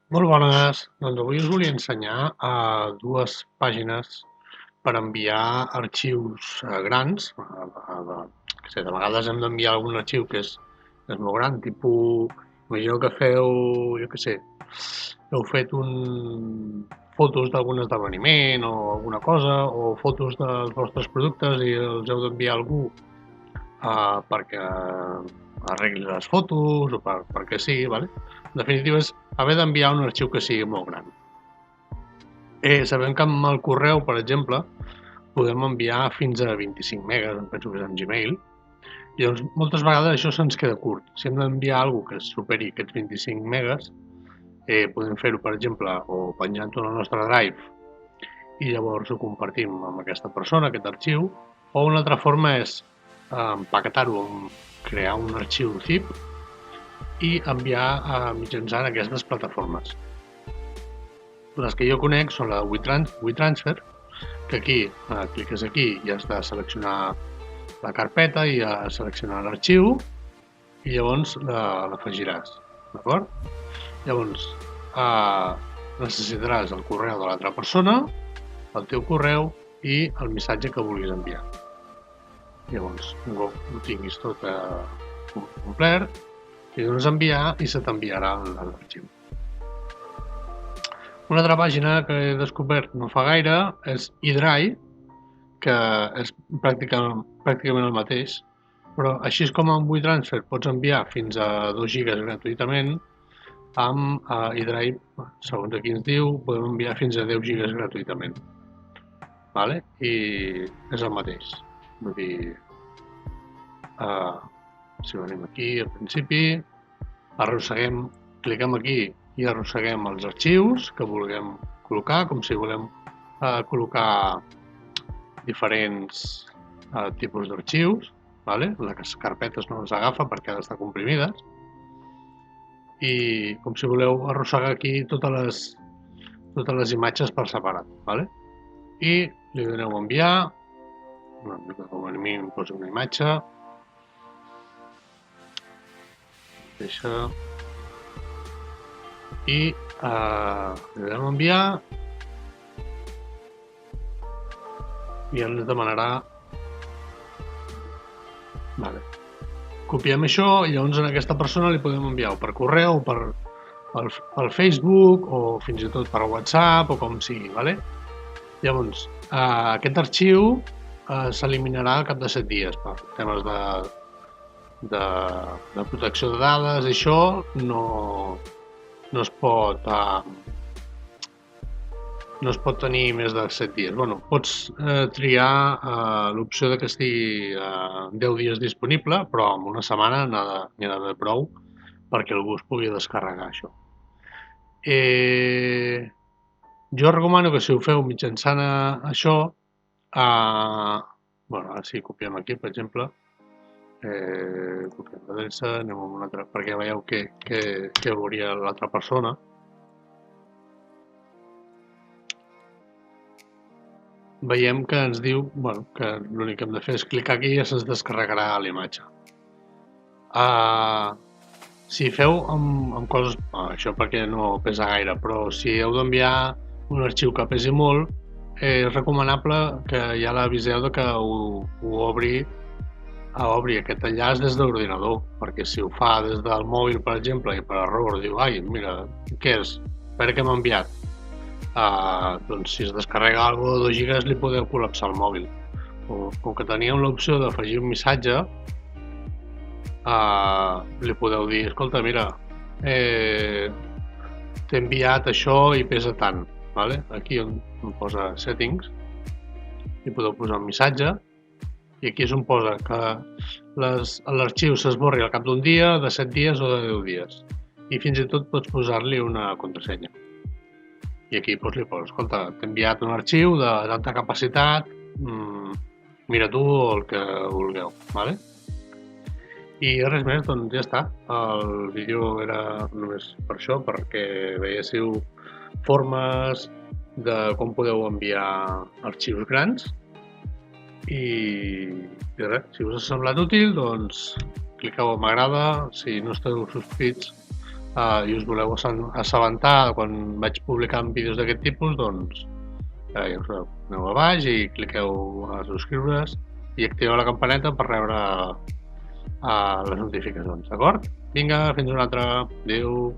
Molt bones. Doncs avui us volia ensenyar dues pàgines per enviar arxius grans. De vegades hem d'enviar algun arxiu que és molt gran, tipus, imagineu que feu, jo què sé, heu fet fotos d'algun esdeveniment o alguna cosa, o fotos dels vostres productes i els heu d'enviar a algú perquè arregli les fotos o perquè sigui, ¿vale? En definitiva és haver d'enviar un arxiu que sigui molt gran. Sabem que amb el correu, per exemple, podem enviar fins a 25 megas, em penso que és amb Gmail, i llavors moltes vegades això se'ns queda curt. Si hem d'enviar alguna cosa que superi aquests 25 megas, podem fer-ho, per exemple, o penjant-ho en el nostre Drive i llavors ho compartim amb aquesta persona, aquest arxiu, o una altra forma és empaquetar-ho, crear un arxiu zip i enviar mitjançant aquestes plataformes. Les que jo conec són la WeTransfer, que aquí cliques aquí i has de seleccionar la carpeta i seleccionar l'arxiu i llavors l'afegiràs, d'acord? Llavors necessitaràs el correu de l'altra persona, el teu correu i el missatge que vulguis enviar. Llavors, un cop ho tinguis tot complert, li dones a enviar i se t'enviarà l'arxiu. Una altra pàgina que he descobert no fa gaire és eDrive, que és pràcticament el mateix, però així com amb WeTransfer pots enviar fins a 2 gigas gratuïtament, amb eDrive, segons aquí ens diu, podem enviar fins a 10 gigas gratuïtament. Vale? I és el mateix. Vull dir, si venim aquí al principi, arrosseguem, cliquem aquí i arrosseguem els arxius que vulguem col·locar, com si volem col·locar diferents tipus d'arxius, vale? Les carpetes no les agafa perquè han d'estar comprimides, i com si voleu arrossegar aquí totes les imatges per separat, vale? I li doneu a enviar, com a mínim poso una imatge, i li donem a enviar i ens demanarà, vale, copiem això i llavors a aquesta persona li podem enviar o per correu o per Facebook o fins i tot per WhatsApp o com sigui, vale? Llavors, aquest arxiu s'eliminarà al cap de 7 dies per temes de protecció de dades, això no es pot tenir més de 7 dies. Bueno, pots triar l'opció que estigui 10 dies disponible, però en una setmana n'hi ha d'haver prou perquè algú es pugui descarregar això. Jo recomano que si ho feu mitjançant això, ara sí, copiem aquí, per exemple, copiem l'adreça, anem amb una altra, perquè veieu què veuria l'altra persona. Veiem que ens diu que l'únic que hem de fer és clicar aquí i ja se'ns descarregarà la imatge. Si feu amb coses, això perquè no pesa gaire, però si heu d'enviar un arxiu que pesi molt, és recomanable que ja l'aviseu que ho obri aquest enllaç des de l'ordinador, perquè si ho fa des del mòbil, per exemple, i per error diu, ai, mira, què és? Espera que m'ha enviat. Doncs si es descarrega alguna de 2 gigas li podeu col·lapsar el mòbil. Com que teníem l'opció d'afegir un missatge, li podeu dir, escolta, mira, t'he enviat això i pesa tant, vale? Aquí on posa settings hi podeu posar un missatge i aquí és on posa que l'arxiu s'esborri al cap d'un dia, de 7 dies o de 10 dies, i fins i tot pots posar-li una contrasenya. I aquí li poses, escolta, t'he enviat un arxiu de tanta capacitat, mira tu el que vulgueu, vale? I res més, doncs ja està. El vídeo era només per això, perquè veiéssiu formes de com podeu enviar arxius grans. I res, si us ha semblat útil, doncs cliqueu a m'agrada. Si no esteu subscrits i us voleu assabentar quan vaig publicant vídeos d'aquest tipus, doncs ja ho sabeu, aneu a baix i cliqueu a subscriure's i activeu la campaneta per rebre les notificacions, d'acord? Vinga, fins una altra. Adéu.